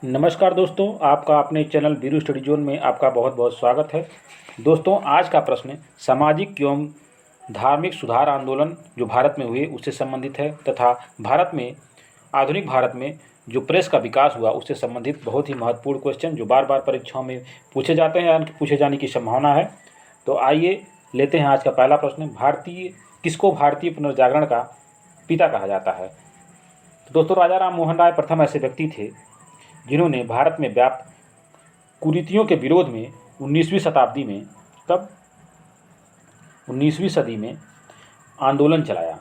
नमस्कार दोस्तों, आपका अपने चैनल वीरू स्टडी जोन में आपका बहुत बहुत स्वागत है। दोस्तों, आज का प्रश्न सामाजिक एवं धार्मिक सुधार आंदोलन जो भारत में हुए उससे संबंधित है तथा भारत में आधुनिक भारत में जो प्रेस का विकास हुआ उससे संबंधित बहुत ही महत्वपूर्ण क्वेश्चन जो बार बार परीक्षाओं में पूछे जाते हैं या पूछे जाने की संभावना है। तो आइए लेते हैं आज का पहला प्रश्न। किसको भारतीय पुनर्जागरण का पिता कहा जाता है? तो दोस्तों, राजा राम मोहन राय प्रथम ऐसे व्यक्ति थे जिन्होंने भारत में व्याप्त कुरीतियों के विरोध में 19वीं शताब्दी में 19वीं सदी में आंदोलन चलाया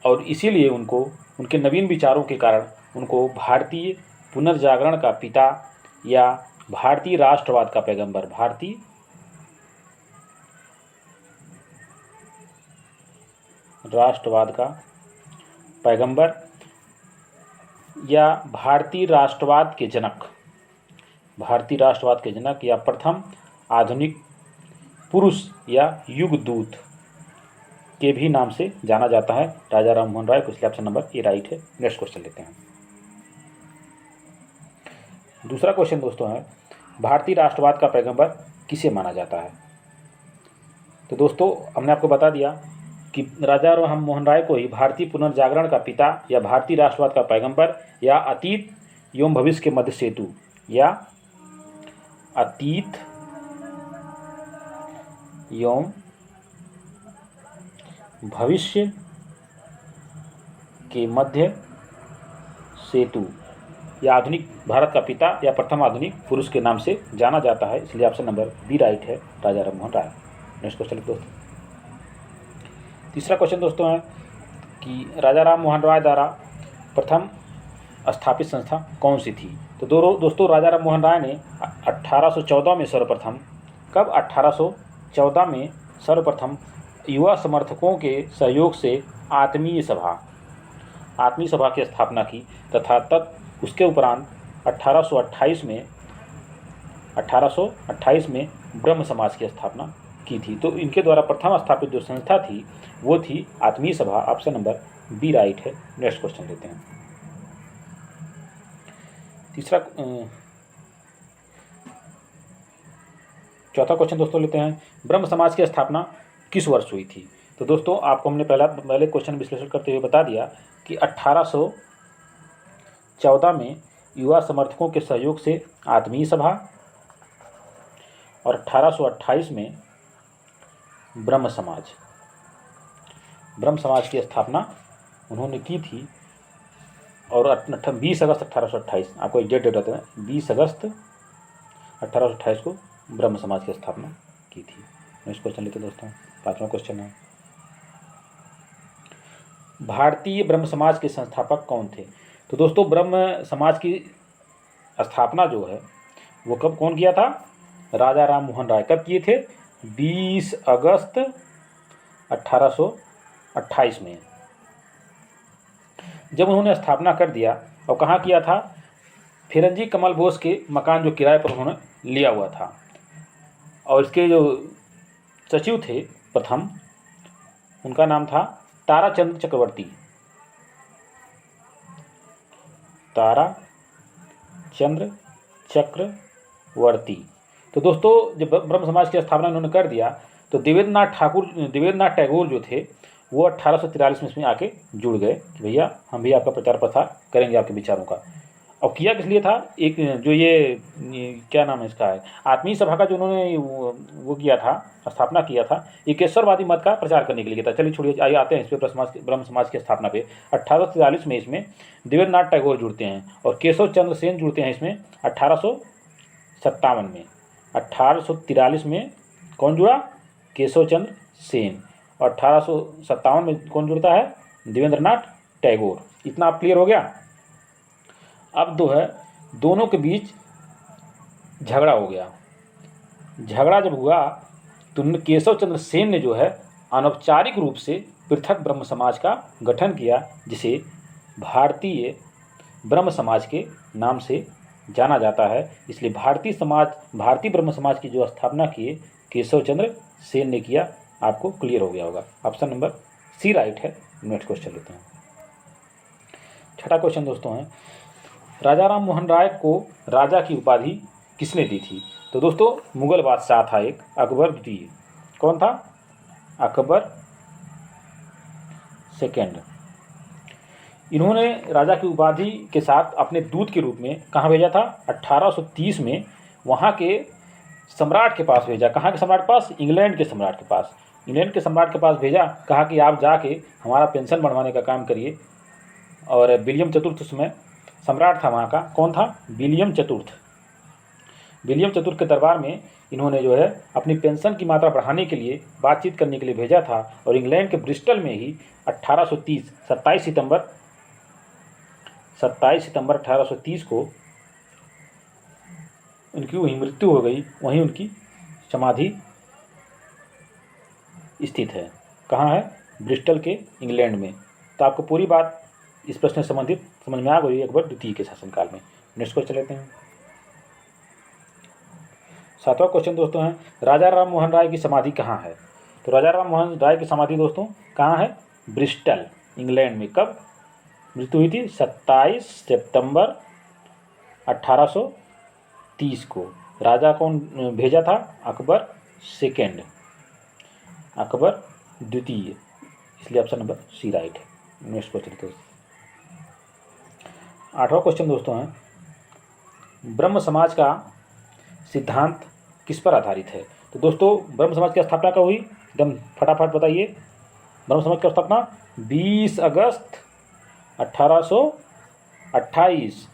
और इसीलिए उनके नवीन विचारों के कारण उनको भारतीय पुनर्जागरण का पिता या भारतीय राष्ट्रवाद का पैगंबर या भारतीय राष्ट्रवाद के जनक या प्रथम आधुनिक पुरुष या युग दूत के भी नाम से जाना जाता है राजा राम मोहन राय को। इसलिए ऑप्शन नंबर ए राइट है। नेक्स्ट क्वेश्चन लेते हैं। दूसरा क्वेश्चन दोस्तों है, भारतीय राष्ट्रवाद का पैगंबर किसे माना जाता है? तो दोस्तों, हमने आपको बता दिया कि राजा राम मोहन राय को ही भारतीय पुनर्जागरण का पिता या भारतीय राष्ट्रवाद का पैगंबर या अतीत एवं भविष्य के मध्य सेतु या अतीत एवं भविष्य के मध्य सेतु या आधुनिक भारत का पिता या प्रथम आधुनिक पुरुष के नाम से जाना जाता है। इसलिए ऑप्शन नंबर बी राइट है, राजा राम मोहन राय। नेक्स्ट क्वेश्चन दोस्तों। तीसरा क्वेश्चन दोस्तों है कि राजा राम मोहन राय द्वारा प्रथम स्थापित संस्था कौन सी थी? तो दोस्तों, राजा राम मोहन राय ने 1814 में सर्वप्रथम 1814 में युवा समर्थकों के सहयोग से आत्मीय सभा की स्थापना की तथा तब उसके उपरांत 1828 में ब्रह्म समाज की स्थापना की थी। तो इनके द्वारा प्रथम स्थापित जो संस्था थी वो थी आत्मीय सभा। ऑप्शन नंबर बी राइट है। नेक्स्ट क्वेश्चन लेते हैं। चौथा क्वेश्चन दोस्तों लेते हैं, ब्रह्म समाज की स्थापना किस वर्ष हुई थी? तो दोस्तों, आपको हमने पहले क्वेश्चन विश्लेषण करते हुए बता दिया कि 1814 में युवा समर्थकों के सहयोग से आत्मीय सभा और 1828 में ब्रह्म समाज की स्थापना उन्होंने की थी और 20 अगस्त 1828, आपको एग्जैक्ट डेट बताते हैं, 20 अगस्त 1828 को ब्रह्म समाज की स्थापना की थी। नेक्स्ट क्वेश्चन लेते हैं दोस्तों। पांचवा क्वेश्चन है, भारतीय ब्रह्म समाज के संस्थापक कौन थे? तो दोस्तों, ब्रह्म समाज की स्थापना जो है वो कौन किया था? राजा राम मोहन राय। कब किए थे? 20 अगस्त 1828 में, जब उन्होंने स्थापना कर दिया। और कहाँ किया था? फिरंजी कमल बोस के मकान जो किराए पर उन्होंने लिया हुआ था। और इसके जो सचिव थे प्रथम, उनका नाम था ताराचंद्र चक्रवर्ती। तो दोस्तों, जब ब्रह्म समाज की स्थापना उन्होंने कर दिया तो देवेंद्रनाथ टैगोर जो थे वो 1843 में इसमें आके जुड़ गए कि भैया हम भी आपका प्रचार प्रसार करेंगे आपके विचारों का। और किया किस लिए था? एक जो ये क्या नाम है इसका है, आत्मीय सभा का जो उन्होंने वो किया था, स्थापना किया था, एकेश्वरवादी मत का प्रचार करने के लिए किया था। चलिए छोड़िए, आइए आते हैं इस पर ब्रह्म समाज की स्थापना पे। 1843 में इसमें देवेंद्रनाथ टैगोर जुड़ते हैं और केशव चंद्र सेन जुड़ते हैं इसमें 1857 में। 1843 में कौन जुड़ा? केशव चंद्र सेन। और 1857 में कौन जुड़ता है? देवेंद्रनाथ टैगोर। इतना आप क्लियर हो गया? अब जो है दोनों के बीच झगड़ा हो गया। झगड़ा जब हुआ तो केशव चंद्र सेन ने जो है अनौपचारिक रूप से पृथक ब्रह्म समाज का गठन किया, जिसे भारतीय ब्रह्म समाज के नाम से जाना जाता है। इसलिए भारतीय ब्रह्म समाज की जो स्थापना किए केशव चंद्र सेन ने किया। आपको क्लियर हो गया होगा। ऑप्शन नंबर सी राइट है। नेक्स्ट क्वेश्चन लेते हैं। छठा क्वेश्चन दोस्तों है, राजा राम मोहन राय को राजा की उपाधि किसने दी थी? तो दोस्तों मुगल बादशाह था एक, अकबर द्वितीय। कौन था? अकबर सेकेंड। इन्होंने राजा की उपाधि के साथ अपने दूत के रूप में कहाँ भेजा था? 1830 में वहाँ के सम्राट के पास भेजा। कहाँ के सम्राट के पास? इंग्लैंड के सम्राट के पास। इंग्लैंड के सम्राट के पास भेजा, कहा कि आप जाके हमारा पेंशन बढ़वाने का काम करिए। और विलियम चतुर्थ उसमें सम्राट था वहाँ का। कौन था? विलियम चतुर्थ। विलियम चतुर्थ के दरबार में इन्होंने जो है अपनी पेंशन की मात्रा बढ़ाने के लिए बातचीत करने के लिए भेजा था। और इंग्लैंड के ब्रिस्टल में ही 1830 27 सितंबर 1830 को उनकी वहीं मृत्यु हो गई। वहीं उनकी समाधि स्थित है। कहाँ है? ब्रिस्टल के इंग्लैंड में। तो आपको पूरी बात इस प्रश्न से संबंधित समझ में आ गई अकबर द्वितीय के शासनकाल में। नेक्स्ट क्वेश्चन लेते हैं। 7वां क्वेश्चन दोस्तों है, राजा राम मोहन राय की समाधि कहाँ है? तो राजा राम मोहन राय की समाधि दोस्तों कहाँ है? ब्रिस्टल इंग्लैंड में। कब मृत्यु हुई थी? 27 सितंबर 1830 को। राजा कौन भेजा था? अकबर सेकेंड, अकबर द्वितीय। इसलिए ऑप्शन नंबर सी राइट है। नेक्स्ट क्वेश्चन दोस्तों 8वां क्वेश्चन दोस्तों है, ब्रह्म समाज का सिद्धांत किस पर आधारित है? तो दोस्तों ब्रह्म समाज की स्थापना कब हुई? एकदम फटाफट बताइए। ब्रह्म समाज की स्थापना 20 अगस्त 1828।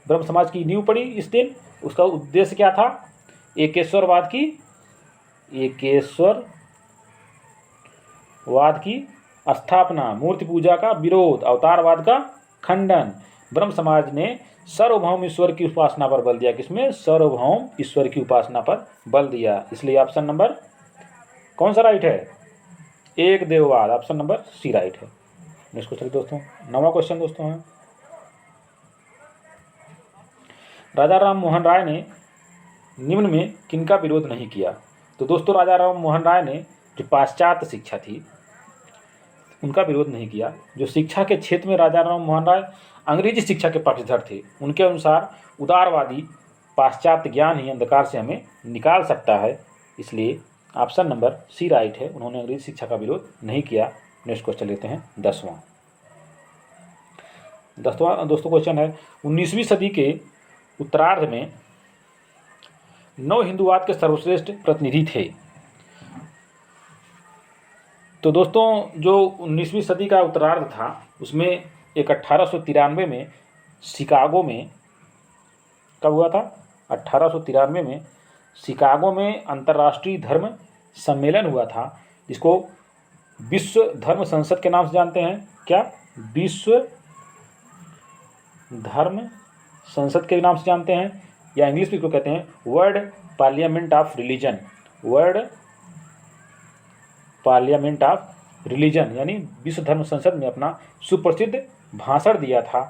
ब्रह्म समाज की नींव पड़ी इस दिन। उसका उद्देश्य क्या था? एकेश्वरवाद की स्थापना, मूर्ति पूजा का विरोध, अवतारवाद का खंडन। ब्रह्म समाज ने सार्वभौम ईश्वर की उपासना पर बल दिया। किसमें? सार्वभौम ईश्वर की उपासना पर बल दिया। इसलिए ऑप्शन नंबर कौन सा राइट है? एक देववाद, ऑप्शन नंबर सी राइट है। नेक्स्ट क्वेश्चन दोस्तों 9वां क्वेश्चन दोस्तों है, राजा राम मोहन राय ने निम्न में किनका विरोध नहीं किया? तो दोस्तों राजा राम मोहन राय ने जो पाश्चात्य शिक्षा थी उनका विरोध नहीं किया। जो शिक्षा के क्षेत्र में राजा राम मोहन राय अंग्रेजी शिक्षा के पक्षधर थे, उनके अनुसार उदारवादी पाश्चात्य ज्ञान ही अंधकार से हमें निकाल सकता है। इसलिए ऑप्शन नंबर सी राइट है। उन्होंने अंग्रेजी शिक्षा का विरोध नहीं किया। नेक्स्ट क्वेश्चन लेते हैं 10वां दोस्तों क्वेश्चन है, 19वीं सदी के उत्तरार्ध में नव हिंदुवाद के सर्वश्रेष्ठ प्रतिनिधि थे। तो दोस्तों जो 19वीं सदी का उत्तरार्ध था उसमें एक 1893 में शिकागो में, कब हुआ था? 1893 में शिकागो में अंतर्राष्ट्रीय धर्म सम्मेलन हुआ था, जिसको विश्व धर्म संसद के नाम से जानते हैं। क्या? विश्व धर्म संसद के नाम से जानते हैं, या इंग्लिश में इसको कहते हैं world parliament of religion. World parliament of religion यानी विश्व धर्म संसद में अपना सुप्रसिद्ध भाषण दिया था।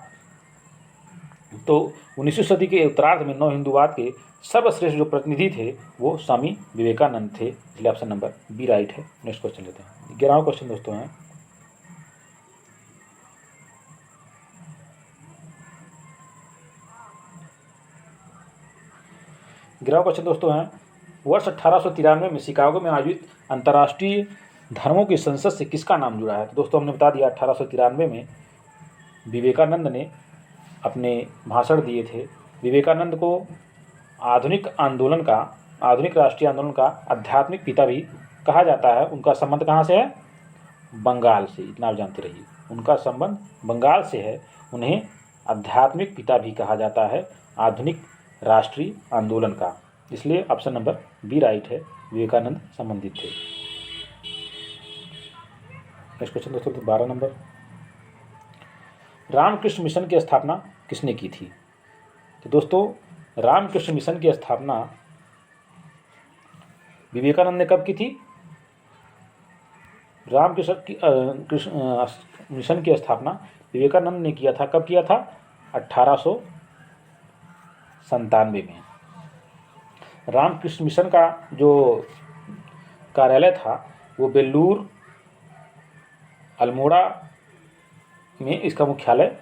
तो 19वीं सदी के उत्तरार्ध में नव हिंदुवाद के सर्वश्रेष्ठ जो प्रतिनिधि थे वो स्वामी विवेकानंद थे। इसलिए ऑप्शन नंबर बी राइट है। नेक्स्ट क्वेश्चन लेते हैं। 11वां क्वेश्चन दोस्तों है, वर्ष 1893 में शिकागो में आयोजित अंतर्राष्ट्रीय धर्मों की संसद से किसका नाम जुड़ा है? तो दोस्तों हमने बता दिया 1893 में विवेकानंद ने अपने भाषण दिए थे। विवेकानंद को आधुनिक राष्ट्रीय आंदोलन का आध्यात्मिक पिता भी कहा जाता है। उनका संबंध कहाँ से है? बंगाल से। इतना आप जानते रहिए, उनका संबंध बंगाल से है। उन्हें आध्यात्मिक पिता भी कहा जाता है आधुनिक राष्ट्रीय आंदोलन का। इसलिए ऑप्शन नंबर बी राइट है, विवेकानंद संबंधित थे। नेक्स्ट क्वेश्चन दोस्तों 12 नंबर, रामकृष्ण मिशन की स्थापना किसने की थी? तो दोस्तों रामकृष्ण मिशन की स्थापना विवेकानंद ने कब की थी? रामकृष्ण मिशन की स्थापना विवेकानंद ने किया था। कब किया था? 1897 में। रामकृष्ण मिशन का जो कार्यालय था वो बेल्लूर अल्मोड़ा में इसका मुख्यालय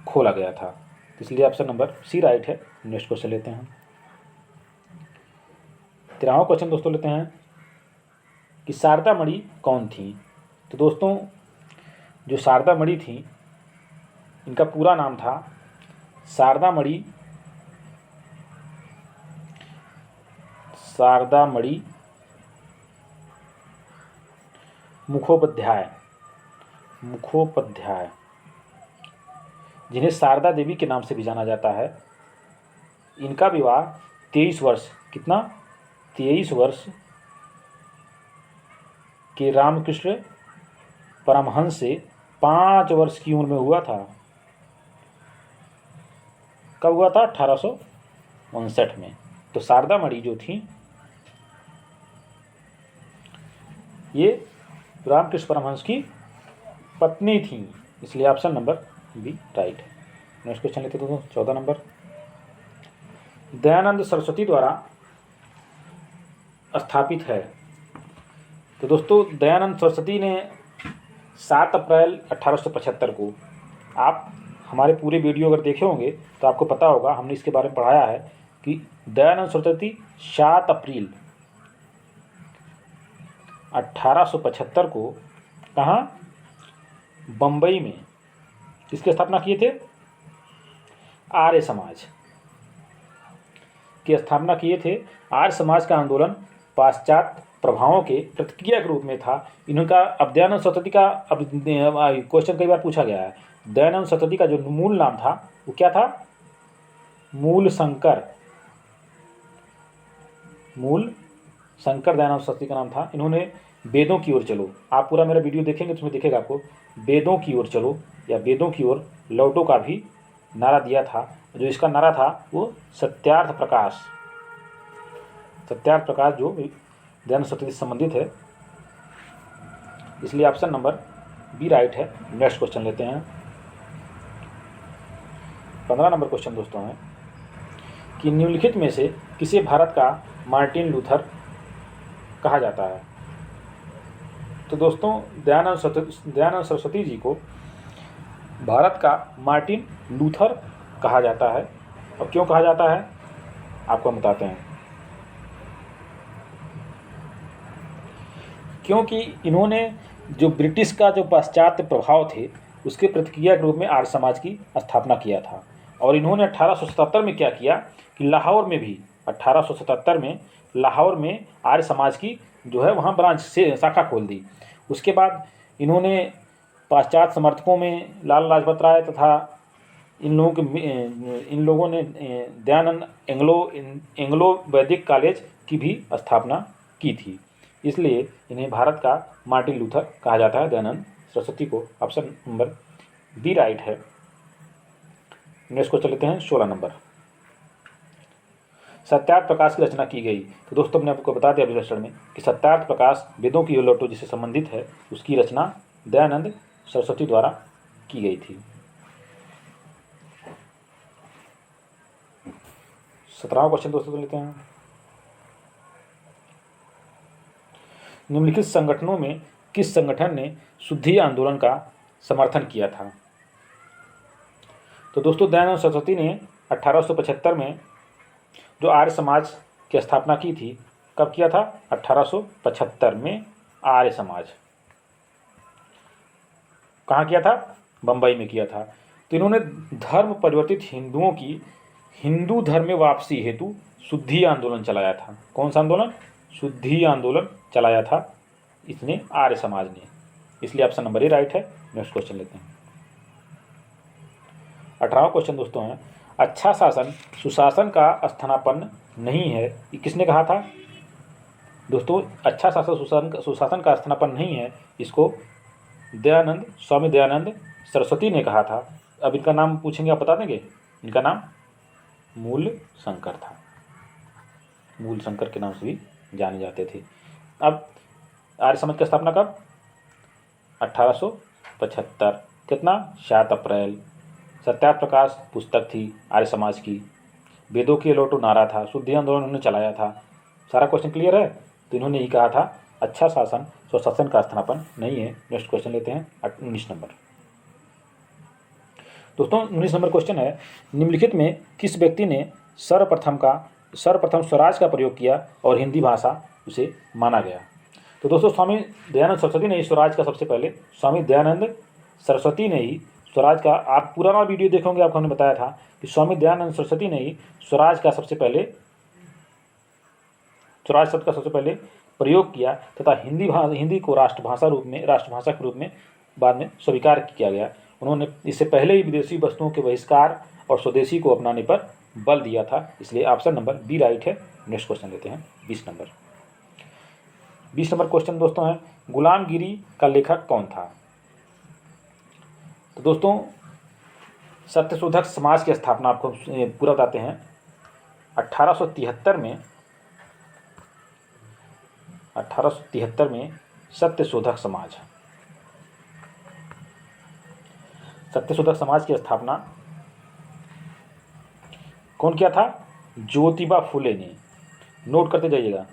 खोला गया था। तो इसलिए ऑप्शन नंबर सी राइट है। नेक्स्ट क्वेश्चन लेते हैं। 13वां क्वेश्चन दोस्तों लेते हैं कि शारदा मणि कौन थी। तो दोस्तों जो शारदा मणि थी, इनका पूरा नाम था शारदा मणि मुखोपाध्याय, जिन्हें शारदा देवी के नाम से भी जाना जाता है। इनका विवाह 23 वर्ष, कितना, 23 वर्ष के रामकृष्ण परमहंस से 5 वर्ष की उम्र में हुआ था। कब हुआ था? 1859 में। तो शारदा मणि जो थी, ये रामकृष्ण परमहंस की पत्नी थी, इसलिए ऑप्शन नंबर बी राइट है। नेक्स्ट क्वेश्चन लेते हैं दोस्तों, 14 नंबर। दयानंद सरस्वती द्वारा स्थापित है। तो दोस्तों दयानंद सरस्वती ने 7 अप्रैल 1875 को, आप हमारे पूरे वीडियो अगर देखे होंगे तो आपको पता होगा, हमने इसके बारे में पढ़ाया है कि दयानंद सरस्वती 7 अप्रैल 1875 को कहाँ, बम्बई में किसकी स्थापना किए थे? आर्य समाज की स्थापना किए थे। आर्य समाज का आंदोलन पाश्चात्य प्रभावों के प्रतिक्रिया के रूप में था। इनका अब दयानंद सरस्वती का, अब क्वेश्चन कई बार पूछा गया है, दयानंद सरस्वती का जो मूल नाम था वो क्या था? मूल शंकर दयानंद सरस्वती का नाम था। इन्होंने वेदों की ओर चलो, आप पूरा मेरा वीडियो देखेंगे तो उसमें दिखेगा आपको, वेदों की ओर चलो या वेदों की ओर लौटो का भी नारा दिया था। जो इसका नारा था वो सत्यार्थ प्रकाश जो दयानंद सरस्वती से संबंधित है, इसलिए ऑप्शन नंबर बी राइट है। नेक्स्ट क्वेश्चन लेते हैं। 15 नंबर क्वेश्चन दोस्तों है कि निम्नलिखित में से किसे भारत का मार्टिन लूथर कहा जाता है। तो दोस्तों दयानंद सरस्वती जी को भारत का मार्टिन लूथर कहा जाता है। और क्यों कहा जाता है आपको हम बताते हैं। क्योंकि इन्होंने जो ब्रिटिश का जो पाश्चात्य प्रभाव थे उसके प्रतिक्रिया के रूप में आर्य समाज की स्थापना किया था। और इन्होंने 1877 में क्या किया कि लाहौर में भी 1877 में लाहौर में आर्य समाज की जो है वहाँ ब्रांच से शाखा खोल दी। उसके बाद इन्होंने पाश्चात्य समर्थकों में लाला लाजपत राय तथा इन लोगों ने दयानंद एंग्लो वैदिक कॉलेज की भी स्थापना की थी। इसलिए इन्हें भारत का मार्टिन लूथर कहा जाता है, दयानंद सरस्वती को। ऑप्शन नंबर बी राइट है। नेक्स्ट को चलते हैं 16 नंबर। सत्यार्थ प्रकाश की रचना की गई। तो दोस्तों मैंने आपको बता दिया विश्लेषण में कि सत्यार्थ प्रकाश वेदों की ओर लौटो जिससे संबंधित है, उसकी रचना दयानंद सरस्वती द्वारा की गई थी। 17वां क्वेश्चन दोस्तों लेते हैं। निम्नलिखित संगठनों में किस संगठन ने शुद्धि आंदोलन का समर्थन किया था। तो दोस्तों दयानंद सरस्वती ने 1875 में जो आर्य समाज की स्थापना की थी, कब किया था? 1875 में आर्य समाज कहाँ किया था? बम्बई में किया था। तो इन्होंने धर्म परिवर्तित हिंदुओं की हिंदू धर्म में वापसी हेतु शुद्धि आंदोलन चलाया था। कौन सा आंदोलन? शुद्धि आंदोलन चलाया था इसने, आर्य समाज ने, इसलिए ऑप्शन नंबर ए राइट है। नेक्स्ट क्वेश्चन लेते हैं। 18वां क्वेश्चन दोस्तों है, अच्छा शासन सुशासन का स्थानापन्न नहीं है, ये किसने कहा था? दोस्तों अच्छा शासन सुशासन का स्थानापन्न नहीं है, इसको स्वामी दयानंद सरस्वती ने कहा था। अब इनका नाम पूछेंगे आप बता देंगे? इनका नाम मूल शंकर था, मूल शंकर के नाम से भी जाने जाते थे। अब आर्य समाज की स्थापना कब? 1875। कितना? 7 अप्रैल। सत्यार्थ प्रकाश पुस्तक थी आर्य समाज की, वेदों के लौटो नारा था, शुद्धि आंदोलन उन्होंने चलाया था। सारा क्वेश्चन क्लियर है? तो इन्होंने ही कहा था अच्छा शासन स्वशासन का स्थानापन्न नहीं है। नेक्स्ट क्वेश्चन लेते हैं 19 नंबर। दोस्तों 19 नंबर क्वेश्चन है, निम्नलिखित में किस व्यक्ति ने सर्वप्रथम स्वराज का प्रयोग किया और हिंदी भाषा उसे माना गया? तो दोस्तों स्वामी दयानंद सरस्वती ने ही स्वराज का सबसे पहले स्वामी दयानंद सरस्वती ने ही स्वराज का, आप पुराना वीडियो देखोगे आपको हमने बताया था कि स्वामी दयानंद सरस्वती ने ही स्वराज का सबसे पहले स्वराज शब्द का सबसे पहले प्रयोग किया तथा हिंदी को राष्ट्रभाषा के रूप में बाद में स्वीकार किया गया। उन्होंने इससे पहले ही विदेशी वस्तुओं के बहिष्कार और स्वदेशी को अपनाने पर बल दिया था, इसलिए ऑप्शन नंबर बी राइट है। नेक्स्ट क्वेश्चन लेते हैं 20 नंबर क्वेश्चन दोस्तों है, गुलामगिरी का लेखक कौन था? तो दोस्तों सत्यशोधक समाज की स्थापना आपको पूरा बताते हैं। 1873 में सत्यशोधक समाज की स्थापना कौन किया था? ज्योतिबा फुले ने। नोट करते जाइएगा,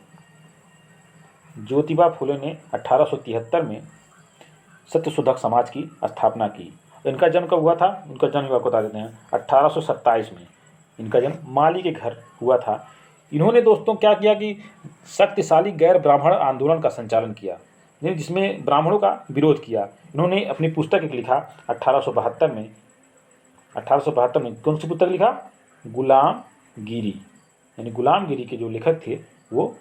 ज्योतिबा फुले ने 1873 में सत्यशोधक समाज की स्थापना की। इनका जन्म कब हुआ था? उनका जन्म आपको बता देते हैं 1827 में। इनका जन्म माली के घर हुआ था। इन्होंने दोस्तों क्या किया कि शक्तिशाली गैर ब्राह्मण आंदोलन का संचालन किया, जिसमें ब्राह्मणों का विरोध किया। इन्होंने अपनी पुस्तक एक लिखा 1872 में। कौन सी पुस्तक लिखा? गुलामगिरी। यानी गुलामगिरी के जो लेखक थे वो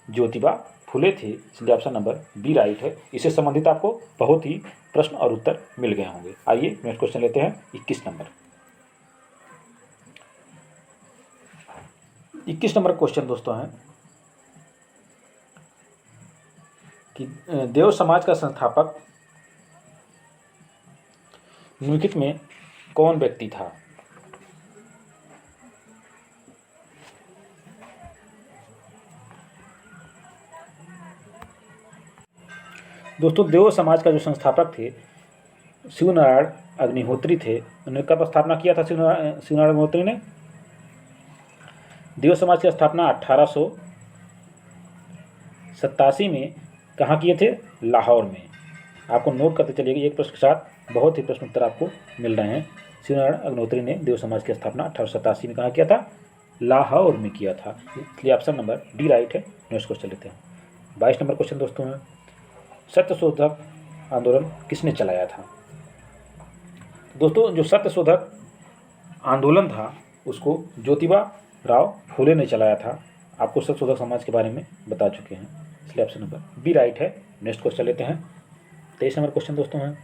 ज्योतिबा फुले थे, इसलिए ऑप्शन नंबर बी राइट है। इससे संबंधित आपको बहुत ही प्रश्न और उत्तर मिल गए होंगे। आइए नेक्स्ट क्वेश्चन लेते हैं 21 नंबर क्वेश्चन दोस्तों है कि देव समाज का संस्थापक निम्नलिखित में कौन व्यक्ति था? दोस्तों देव समाज का जो संस्थापक थे शिवनारायण अग्निहोत्री थे। उन्होंने कब स्थापना किया था? शिवनारायण अग्निहोत्री ने देव समाज की स्थापना 1887 में कहाँ किए थे? लाहौर में। आपको नोट करते चलिएगा, एक प्रश्न के साथ बहुत ही प्रश्न उत्तर आपको मिल रहे हैं। शिवनारायण अग्निहोत्री ने देव समाज की स्थापना 1887 में कहाँ किया था? लाहौर में किया था, इसलिए ऑप्शन नंबर डी राइट है। नेक्स्ट क्वेश्चन लेते हैं 22 नंबर क्वेश्चन दोस्तों है, सत्यशोधक आंदोलन किसने चलाया था? दोस्तों जो सत्यशोधक आंदोलन था उसको ज्योतिबा राव फुले ने चलाया था। आपको सत्यशोधक समाज के बारे में बता चुके हैं, इसलिए ऑप्शन नंबर बी राइट है। नेक्स्ट क्वेश्चन लेते हैं 23 नंबर क्वेश्चन दोस्तों है,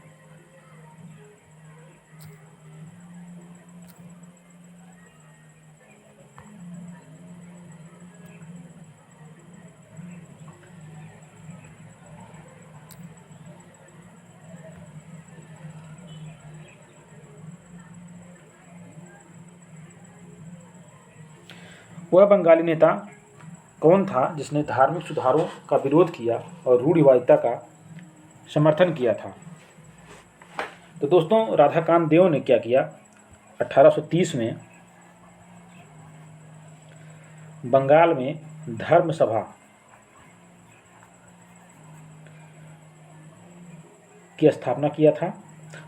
वह बंगाली नेता कौन था जिसने धार्मिक सुधारों का विरोध किया और रूढ़िवादिता का समर्थन किया था? तो दोस्तों राधाकांत देव ने क्या किया? 1830 में बंगाल में धर्म सभा की स्थापना किया था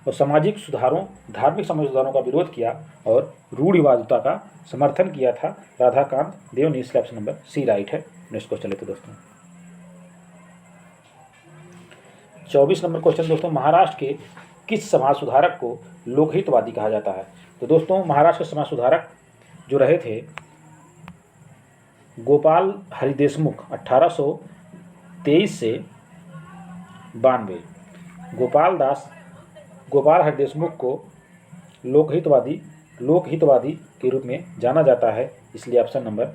और धार्मिक सामाजिक सुधारों का विरोध किया और रूढ़िवादिता का समर्थन किया था राधाकांत देव ने, इसलिए ऑप्शन नंबर सी राइट है। नेक्स्ट क्वेश्चन लेते दोस्तों 24 नंबर क्वेश्चन दोस्तों, महाराष्ट्र के किस समाज सुधारक को लोकहितवादी कहा जाता है? तो दोस्तों महाराष्ट्र के समाज सुधारक जो रहे थे गोपाल हरि देशमुख 1823 से 92। गोपाल हरि देशमुख को लोकहितवादी के रूप में जाना जाता है, इसलिए ऑप्शन नंबर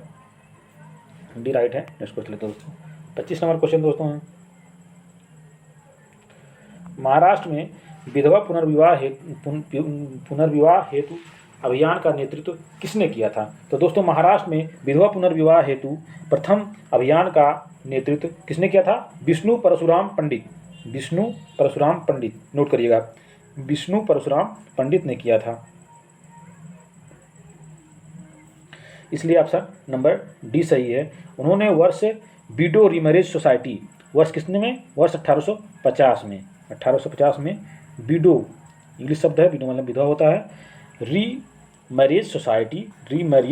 डी राइट है। नेक्स्ट क्वेश्चन लेते हैं दोस्तों 25 नंबर क्वेश्चन दोस्तों है, महाराष्ट्र में विधवा पुनर्विवाह हेतु अभियान का नेतृत्व किसने किया था? तो दोस्तों महाराष्ट्र में विधवा पुनर्विवाह हेतु प्रथम अभियान का नेतृत्व किसने किया था? विष्णु परशुराम पंडित। नोट करिएगा, विष्णु परशुराम पंडित ने किया था, इसलिए ऑप्शन नंबर डी सही है। उन्होंने वर्ष विडो रीमैरेज सोसाइटी वर्ष 1850 में विडो इंग्लिश शब्द है, विडो मतलब विधवा होता है। री मैरिज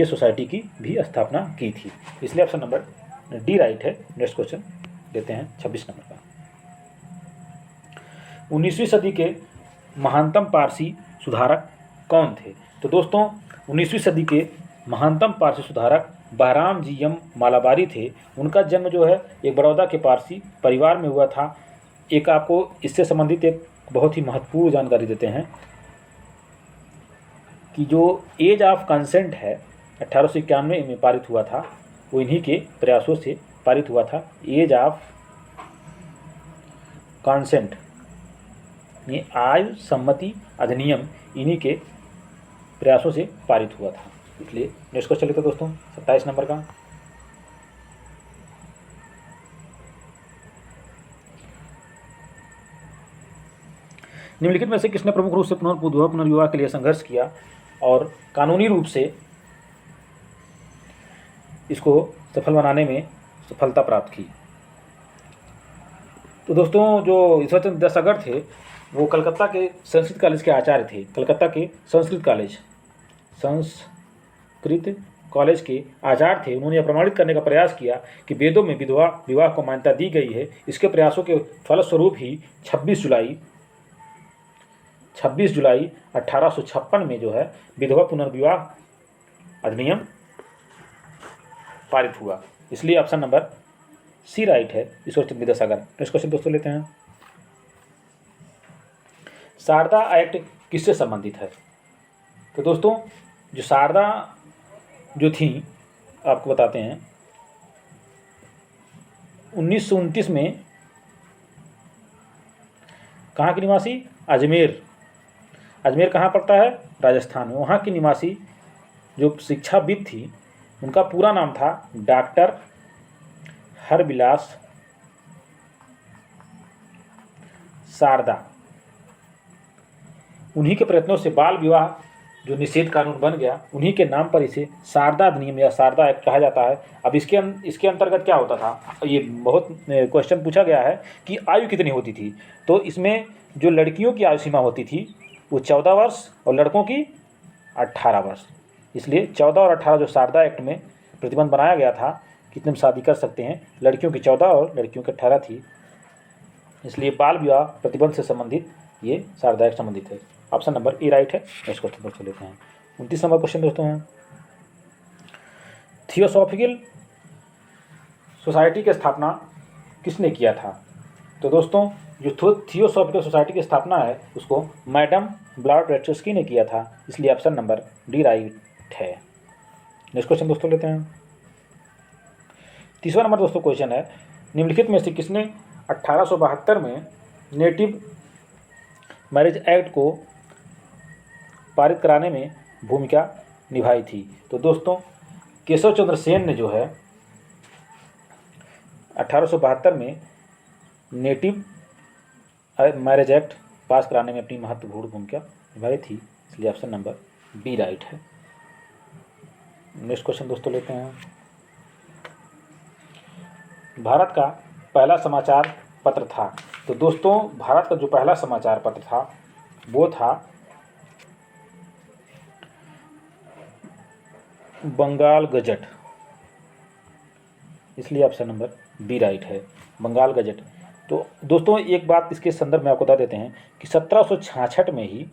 सोसाइटी की भी स्थापना की थी। इसलिए ऑप्शन नंबर डी राइट है। नेक्स्ट क्वेश्चन देते हैं 26 नंबर का। 19वीं सदी के महानतम पारसी सुधारक कौन थे? तो दोस्तों 19वीं सदी के महानतम पारसी सुधारक बहराम जी एम मालाबारी थे। उनका जन्म जो है एक बड़ौदा के पारसी परिवार में हुआ था। एक आपको इससे संबंधित एक बहुत ही महत्वपूर्ण जानकारी देते हैं कि जो एज ऑफ कंसेंट है 1891 में पारित हुआ था, वो इन्हीं के प्रयासों से पारित हुआ था। एज ऑफ कंसेंट ये आयु सम्मति अधिनियम इन्हीं के प्रयासों से पारित हुआ था। इसलिए नेक्स्ट क्वेश्चन लेते हैं दोस्तों 27 नंबर का। निम्नलिखित में से किसने प्रमुख रूप से पुनर्विवाह के लिए संघर्ष किया और कानूनी रूप से इसको सफल बनाने में सफलता प्राप्त की? तो दोस्तों जो ईश्वरचंद्र विद्यासागर थे वो कलकत्ता के संस्कृत कॉलेज के आचार्य थे। कलकत्ता के संस्कृत कॉलेज के आचार्य थे। उन्होंने यह प्रमाणित करने का प्रयास किया कि वेदों में विधवा विवाह को मान्यता दी गई है। इसके प्रयासों के फलस्वरूप ही 26 जुलाई 1856 में जो है विधवा पुनर्विवाह अधिनियम पारित हुआ। इसलिए ऑप्शन नंबर सी राइट है, ईश्वरचंद्र विद्यासागर। नेक्स्ट क्वेश्चन दोस्तों लेते हैं। शारदा एक्ट किससे संबंधित है? तो दोस्तों जो शारदा जो थी आपको बताते हैं 1929 में कहाँ की निवासी? अजमेर कहाँ पड़ता है? राजस्थान में। वहाँ की निवासी जो शिक्षाविद थी उनका पूरा नाम था डॉक्टर हरविलास शारदा। उन्हीं के प्रयत्नों से बाल विवाह जो निषेध कानून बन गया, उन्हीं के नाम पर इसे शारदा अधिनियम या शारदा एक्ट कहा जाता है। अब इसके अंतर्गत क्या होता था, ये बहुत क्वेश्चन पूछा गया है कि आयु कितनी होती थी। तो इसमें जो लड़कियों की आयु सीमा होती थी वो 14 वर्ष और लड़कों की 18 वर्ष। इसलिए 14 और 18 जो शारदा एक्ट में प्रतिबंध बनाया गया था कितने में शादी कर सकते हैं, लड़कियों की 14 और लड़कियों की 18 थी। इसलिए बाल विवाह प्रतिबंध से संबंधित ये शारदा एक्ट संबंधित है। ऑप्शन नंबर ए राइट है। नेक्स्ट क्वेश्चन दोस्तों लेते हैं 29 नंबर क्वेश्चन दोस्तों है थियोसॉफिकल सोसाइटी की स्थापना किसने किया था? तो दोस्तों जो थियोसॉफिकल सोसाइटी की स्थापना है उसको मैडम ब्लॉडरेट्स्की ने किया था। इसलिए ऑप्शन नंबर डी राइट है। नेक्स्ट क्वेश्चन दोस्तों लेते हैं 30वां नंबर दोस्तों क्वेश्चन है निम्नलिखित में से किसने 1872 में नेटिव मैरिज एक्ट को पारित कराने में भूमिका निभाई थी? तो दोस्तों केशव चंद्र सेन ने जो है 1872 में नेटिव मैरिज एक्ट पास कराने में अपनी महत्वपूर्ण भूमिका निभाई थी। इसलिए ऑप्शन नंबर बी राइट है। नेक्स्ट क्वेश्चन दोस्तों लेते हैं भारत का पहला समाचार पत्र था। तो दोस्तों भारत का जो पहला समाचार पत्र था वो था बंगाल गजट। इसलिए ऑप्शन नंबर बी राइट है, बंगाल गजट। तो दोस्तों एक बात इसके संदर्भ में आपको बता देते हैं कि 1766 में ही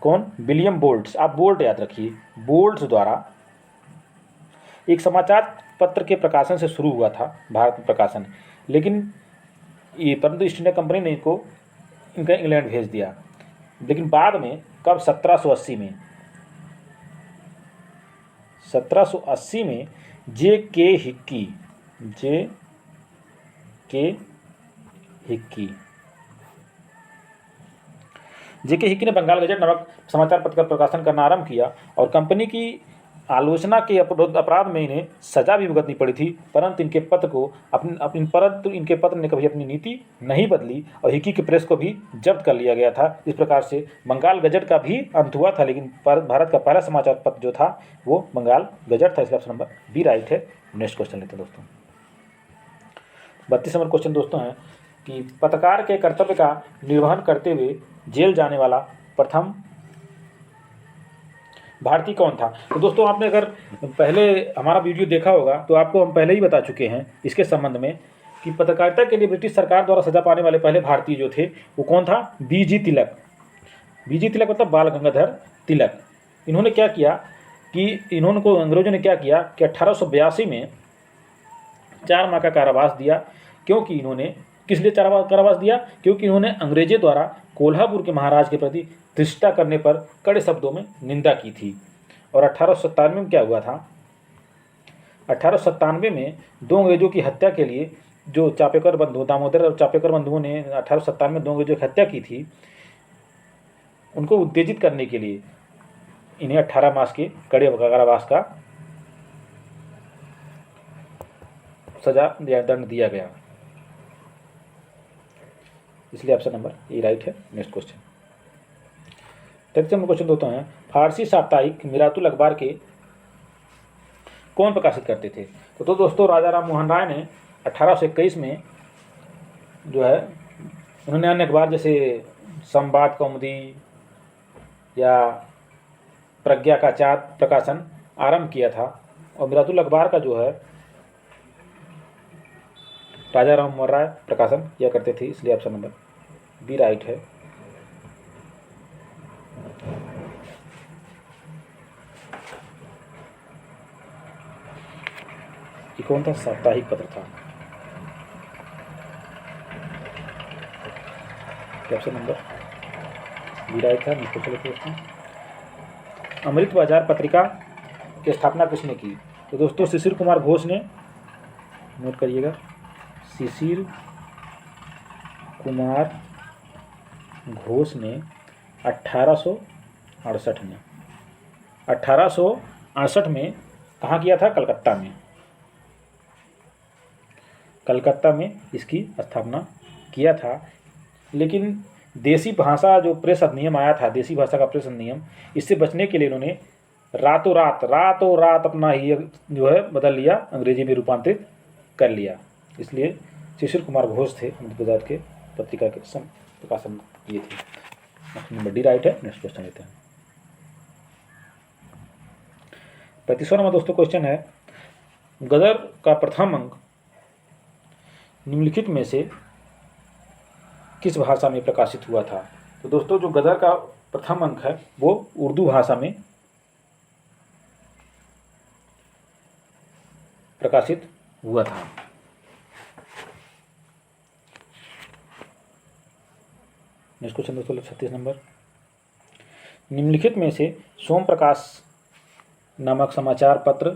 कौन? विलियम बोल्ट्स, आप बोल्ट याद रखिए, बोल्ट्स द्वारा एक समाचार पत्र के प्रकाशन से शुरू हुआ था भारत में प्रकाशन, लेकिन ये परंतु ईस्ट इंडिया कंपनी ने इनका इंग्लैंड भेज दिया। लेकिन बाद में कब? 1780 में जे के हिक्की ने बंगाल गजट नामक समाचार पत्र का प्रकाशन करना आरंभ किया और कंपनी की आलोचना के अपराध में इन्हें सजा भी भुगतनी पड़ी थी। परंतु इनके पत्र ने कभी अपनी नीति नहीं बदली और हिक्की के प्रेस को भी जब्त कर लिया गया था। इस प्रकार से बंगाल गजट का भी अंत हुआ था, लेकिन भारत का पहला समाचार पत्र जो था वो बंगाल गजट था। इसका ऑप्शन नंबर बी राइट है। नेक्स्ट क्वेश्चन लेते हैं दोस्तों 32 नंबर क्वेश्चन दोस्तों है कि पत्रकार के कर्तव्य का निर्वहन करते हुए जेल जाने वाला प्रथम भारतीय कौन था। तो दोस्तों आपने अगर पहले हमारा वीडियो देखा होगा तो आपको हम पहले ही बता चुके हैं इसके संबंध में कि पत्रकारिता के लिए ब्रिटिश सरकार द्वारा सजा पाने वाले पहले भारतीय जो थे वो कौन था, बीजी तिलक। बीजी तिलक मतलब बाल गंगाधर तिलक। इन्होंने क्या किया कि इन्होंने को अंग्रेजों ने क्या किया कि 1882 में 4 माह का कारावास दिया। क्योंकि इन्होंने किस लिए कारावास दिया, क्योंकि इन्होंने अंग्रेजों द्वारा कोल्हापुर के महाराज के प्रति धृष्टता करने पर कड़े शब्दों में निंदा की थी। और 1897 में क्या हुआ था, 1897 में 2 अंग्रेजों की हत्या के लिए जो चापेकर बंधु, दामोदर और चापेकर बंधुओं ने 1897 में 2 अंग्रेजों की हत्या की थी, उनको उत्तेजित करने के लिए इन्हें 18 मास के कड़े कारावास का सजा या दंड दिया गया। इसलिए ऑप्शन नंबर ए राइट है। नेक्स्ट क्वेश्चन, 33 नंबर क्वेश्चन दोस्तों है, फारसी साप्ताहिक मिरातुल अखबार के कौन प्रकाशित करते थे। तो दोस्तों राजा राम मोहन राय ने 1821 में जो है उन्होंने अन्य अखबार जैसे संवाद कौमुदी या प्रज्ञा का चाँद प्रकाशन आरंभ किया था। और मिरातुल अखबार का जो है राजा राम मोहन राय प्रकाशन किया करते थे। इसलिए ऑप्शन नंबर बी राइट है। ये कौन था, साप्ताहिक पत्र था। ऑप्शन नंबर बी राइट था। अमृत बाजार पत्रिका की स्थापना किसने की। तो दोस्तों शिशिर कुमार घोष ने, नोट करिएगा, शिशिर कुमार घोष ने 1868 में कहाँ किया था, कलकत्ता में। कलकत्ता में इसकी स्थापना किया था। लेकिन देसी भाषा जो प्रेस अधिनियम आया था, देसी भाषा का प्रेस अधिनियम, इससे बचने के लिए इन्होंने रातों रात अपना ही जो है बदल लिया, अंग्रेजी में रूपांतरित कर लिया। इसलिए शिशिर कुमार घोष थे अमृत बाजार के पत्रिका के प्रकाशन किए थे। नंबर डी राइट है। नेक्स्ट क्वेश्चन लेते हैं। 35वां नंबर दोस्तों क्वेश्चन है, गदर का प्रथम अंक निम्नलिखित में से किस भाषा में प्रकाशित हुआ था। तो दोस्तों जो गदर का प्रथम अंक है वो उर्दू भाषा में प्रकाशित हुआ था। नेक्स्ट क्वेश्चन दोस्तों 36 नंबर, निम्नलिखित में से सोम प्रकाश नामक समाचार पत्र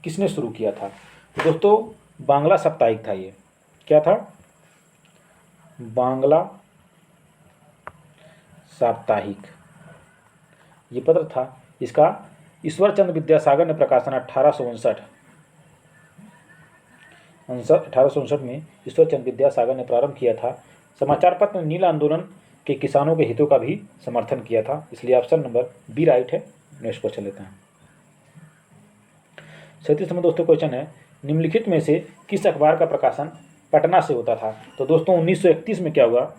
किसने शुरू किया था। तो दोस्तों बांग्ला साप्ताहिक था। ये क्या था, बांग्ला साप्ताहिक ये पत्र था। इसका ईश्वर चंद्र विद्यासागर ने प्रकाशन 1859 में ईश्वर चंद्र विद्यासागर ने प्रारंभ किया था। समाचार पत्र नील आंदोलन के किसानों के हितों का भी समर्थन किया था। इसलिए ऑप्शन नंबर बी राइट है। नेक्स्ट क्वेश्चन लेते हैं। 37 नंबर दोस्तों क्वेश्चन है, निम्नलिखित में से किस अखबार का प्रकाशन पटना से होता था। तो दोस्तों 1931 में क्या हुआ,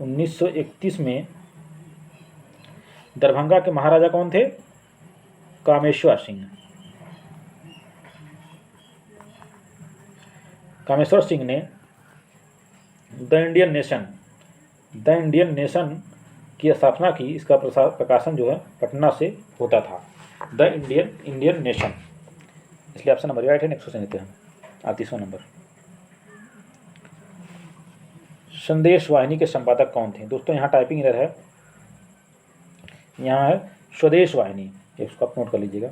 1931 में दरभंगा के महाराजा कौन थे, कामेश्वर सिंह। कामेश्वर सिंह ने द इंडियन नेशन की स्थापना की। इसका प्रकाशन जो है पटना से होता था, द इंडियन नेशन। इसलिए ऑप्शन नंबर राइट है। नेक्स्ट क्वेश्चन लेते हैं। 38वां नंबर, संदेश वाहिनी के संपादक कौन थे। दोस्तों यहाँ टाइपिंग एरर है, यहाँ है स्वदेश वाहिनी, इसको आप नोट कर लीजिएगा।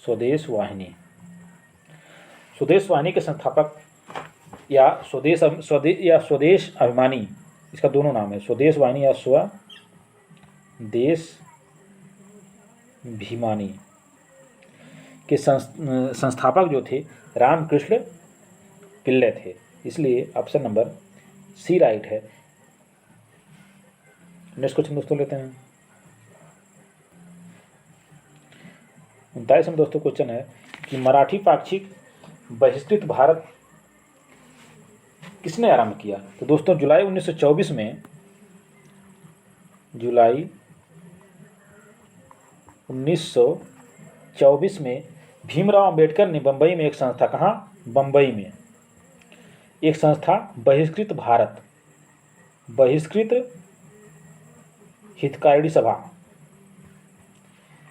स्वदेश वाहिनी के संस्थापक या स्वदेश अभिमानी, इसका दोनों नाम है, स्वदेश वाहिनी या स्वदेश भीमानी के संस्थापक जो थे रामकृष्ण पिल्ले थे। इसलिए ऑप्शन नंबर सी राइट है। नेक्स्ट क्वेश्चन दोस्तों लेते हैं। 39 में दोस्तों क्वेश्चन है, कि मराठी पाक्षिक बहिष्कृत भारत किसने आरंभ किया? तो दोस्तों जुलाई 1924 में, जुलाई 1924 में भीमराव अंबेडकर ने बंबई में एक संस्था, कहाँ? बंबई में एक संस्था बहिष्कृत भारत, बहिष्कृत हितकारी सभा,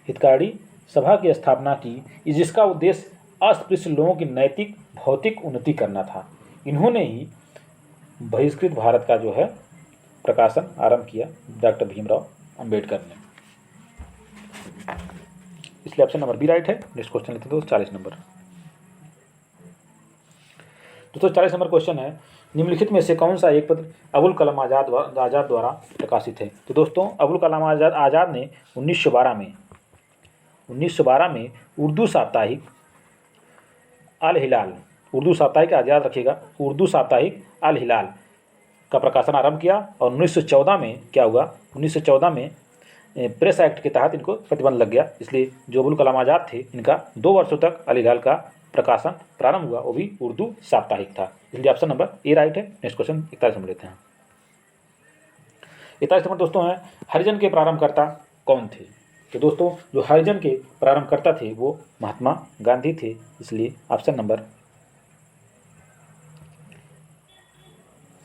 हितकारी सभा की स्थापना की, जिसका उद्देश्य अस्पृश्य लोगों की नैतिक भौतिक उन्नति करना था। इन्होंने ही बहिष्कृत भारत का जो है प्रकाशन आरंभ किया, डॉक्टर भीमराव अंबेडकर ने। इसलिए ऑप्शन नंबर बी राइट है। नेक्स्ट क्वेश्चन लेते हैं दोस्तों 40 नंबर। दोस्तों 40 नंबर क्वेश्चन है, निम्नलिखित में से कौन सा एक पत्र अबुल कलाम आज़ाद द्वारा प्रकाशित है? तो दोस्तों अबुल कलाम आज़ाद ने 1912 में उर्दू साप्ताहिक अल हिलाल, उर्दू साप्ताहिक याद रखिएगा, उर्दू साप्ताहिक अल हिलाल का प्रकाशन आरंभ किया। और 1914 में क्या हुआ? 1914 में प्रेस एक्ट के तहत इनको प्रतिबंध लग गया। इसलिए जो अबुल कलाम आज़ाद थे, इनका 2 वर्षों तक अल हिलाल का प्रकाशन प्रारंभ हुआ, वो भी उर्दू साप्ताहिक था। इसलिए ऑप्शन नंबर ए राइट है। नेक्स्ट क्वेश्चन 41 नंबर लेते हैं। 41 नंबर दोस्तों है, हरिजन के प्रारंभकर्ता कौन थे? तो दोस्तों जो हरिजन के प्रारंभकर्ता थे वो महात्मा गांधी थे। इसलिए ऑप्शन नंबर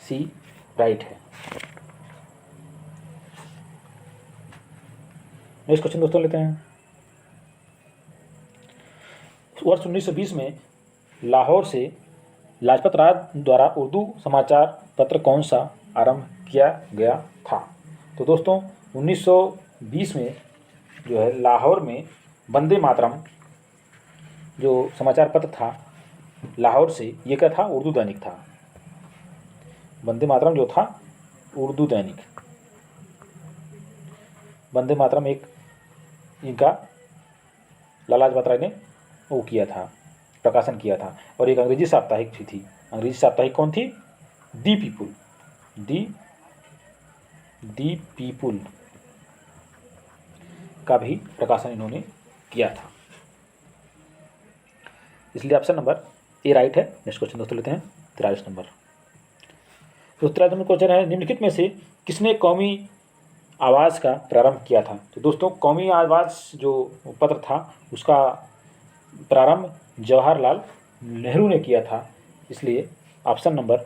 सी राइट है। नेक्स्ट क्वेश्चन दोस्तों लेते हैं। वर्ष 1920 में लाहौर से लाजपत राय द्वारा उर्दू समाचार पत्र कौन सा आरंभ किया गया था? तो दोस्तों 1920 में जो है लाहौर में वंदे मातरम जो समाचार पत्र था लाहौर से, ये क्या था? उर्दू दैनिक था। वंदे मातरम जो था उर्दू दैनिक, वंदे मातरम एक इनका लाला लाजपत राय ने वो किया था, प्रकाशन किया था। और एक अंग्रेजी साप्ताहिक भी थी। अंग्रेजी साप्ताहिक कौन थी? दी पीपुल, दी पीपुल का भी प्रकाशन इन्होंने किया था। इसलिए ऑप्शन नंबर ए राइट है। नेक्स्ट क्वेश्चन दोस्तों लेते हैं 43 नंबर। तो 43 नंबर क्वेश्चन है, निम्नलिखित में से किसने कौमी आवाज़ का प्रारंभ किया था? तो दोस्तों कौमी आवाज़ जो पत्र था उसका प्रारंभ जवाहरलाल नेहरू ने किया था। इसलिए ऑप्शन नंबर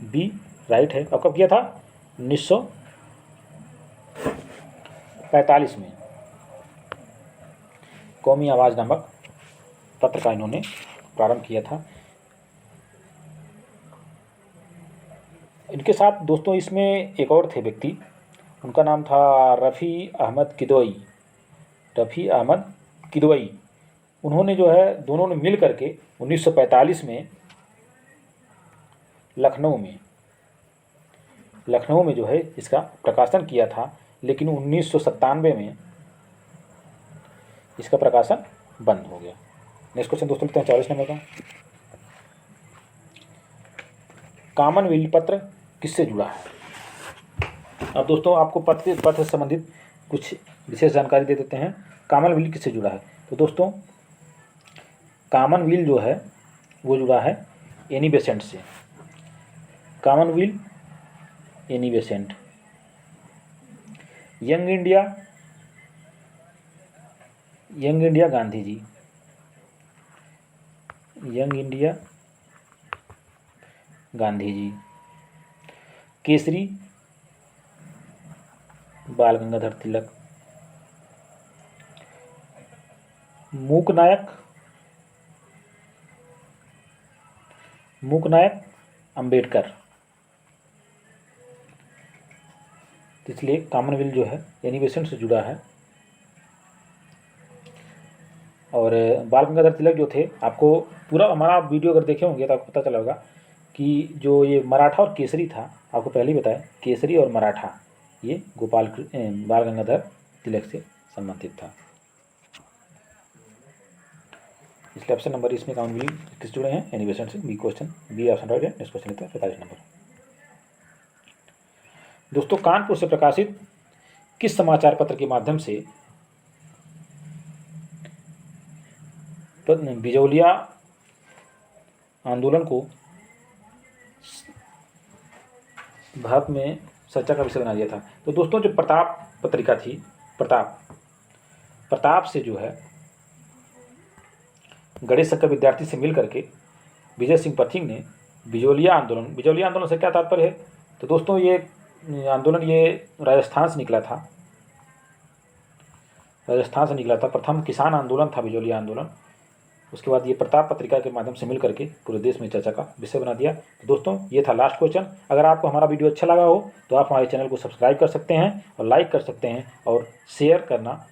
बी राइट है। और कब किया था? 1945 में कौमी आवाज़ नामक पत्र का इन्होंने प्रारंभ किया था। इनके साथ दोस्तों इसमें एक और थे व्यक्ति, उनका नाम था रफ़ी अहमद किदवई, रफ़ी अहमद किदवई। उन्होंने जो है दोनों ने मिल करके 1945 में लखनऊ में जो है इसका प्रकाशन किया था। लेकिन 1997 में इसका प्रकाशन बंद हो गया। नेक्स्ट क्वेश्चन दोस्तों लेते हैं 40 नंबर का। कॉमनवेल्थ पत्र किससे जुड़ा है? अब दोस्तों आपको पत्र से संबंधित कुछ विशेष जानकारी दे देते हैं। कॉमनवेल्थ किससे जुड़ा है? तो दोस्तों कॉमनवेल्थ जो है वो जुड़ा है एनी बेसेंट से। Commonwealth Annie Besant. Young India Gandhi ji, Young India Gandhi ji. Kesari Bal Gangadhar तिलक। मूकनायक अंबेडकर। इसलिए कॉमनवेल्थ जो है एनी बेसेंट से जुड़ा है। और बाल गंगाधर तिलक जो थे, आपको पूरा हमारा वीडियो अगर देखे होंगे तो आपको पता चला होगा कि जो ये मराठा और केसरी था, आपको पहले ही बताया, केसरी और मराठा ये बाल गंगाधर तिलक से संबंधित था। इसलिए ऑप्शन नंबर इसमें कॉमनवेल्थ किस जुड़े हैं? एनी बेसेंट से। B question, B option right है। नेक्स्ट क्वेश्चन लेते हैं 45 नंबर। दोस्तों कानपुर से प्रकाशित किस समाचार पत्र के माध्यम से बिजौलिया आंदोलन को भारत में चर्चा का विषय बना दिया था। तो दोस्तों जो प्रताप पत्रिका थी, प्रताप से जो है गणेश शंकर विद्यार्थी से मिल करके विजय सिंह पथिक ने बिजौलिया आंदोलन से क्या तात्पर्य है? तो दोस्तों ये आंदोलन ये राजस्थान से निकला था, प्रथम किसान आंदोलन था बिजौलिया आंदोलन। उसके बाद ये प्रताप पत्रिका के माध्यम से मिल करके पूरे देश में चर्चा का विषय बना दिया। तो दोस्तों ये था लास्ट क्वेश्चन। अगर आपको हमारा वीडियो अच्छा लगा हो तो आप हमारे चैनल को सब्सक्राइब कर सकते हैं और लाइक कर सकते हैं और शेयर करना